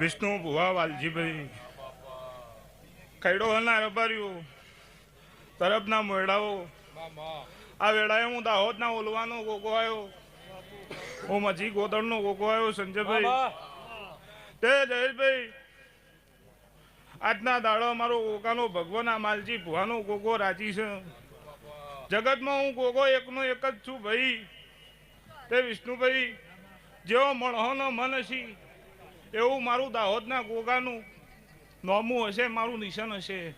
વિષ્ણુ ભુવા વાલજીભાઈ ખૈડો હલના રબારીઓ તરફના મોયડાઓ આ વેળાએ હું દાહોદના ઓલવાનો ગોગો આવ્યો, હું મજી ગોદડનો ગોગો આવ્યો સંજયભાઈ તે જયેશભાઈ આજના દાડો મારો ગોગાનો ભગવાન આ માલજી ભુવાનો ગોગો રાજી છે. જગતમાં હું ગોગો એકનો એક જ છું ભાઈ. તે વિષ્ણુભાઈ જેવો મણહોનો મન હશે એવું મારું દાહોદના ગોગાનું નોમું હશે, મારું નિશાન હશે.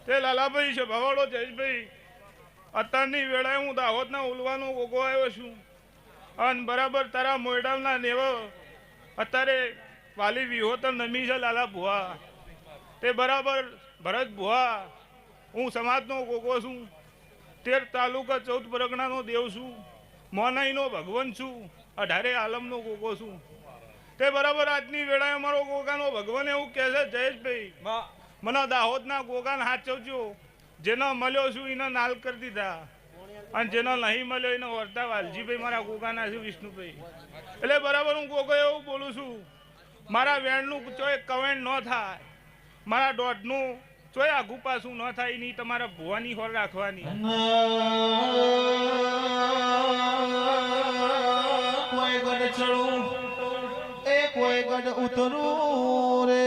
તે લાલાભાઈ છે ભવાડો જયેશભાઈ અત્યારની વેળાએ હું દાહોદના ઉલવાનો ગોગો આવ્યો છું અને બરાબર તારા મોયડાના નેવ અત્યારે વાલી વિહોતર નમી છે લાલા ભુવા. તે બરાબર ભરત ભુવા હું સમાજનો ગોગો છું, 13 તાલુકા 14 પરગણાનો દેવ છું, મોનાઈનો ભગવાન છું, 18 આલમનો ગોગો છું. તે બરાબર આજની વેળાએ મારો ગોગાનો ભગવાન એવું કહે છે જયેશભાઈ મને દાહોદના ગોગાને હાચવજો, જેનો મળ્યો છું એને નાલ કરી દીધા અને જેનો નહીં મળ્યો એને વર્તા વાલજીભાઈ મારા ગોગાના છે વિષ્ણુભાઈ. એટલે બરાબર હું ગોગો એવું બોલું છું મારા વેણનું ચોય કવેણ ન થાય, મારા દોઢનું ચોય આઘું પાછું ન થાય, એની તમારા ભુવાની હોર રાખવાની. કોઈ ગઢ ચડું એ કોઈ ગઢ ઉતરું રે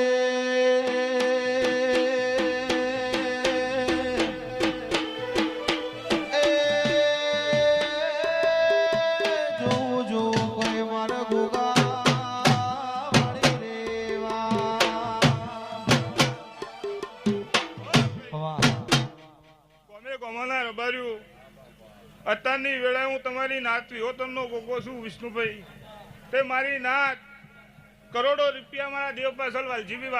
અત્યારની વેળાએ હું તમારી નાત વિહોતરનો ગોગો છું વિષ્ણુભાઈ. તે મારી નાત કરોડો રૂપિયા મારા દેવ પાછળ વાલજીભાઈ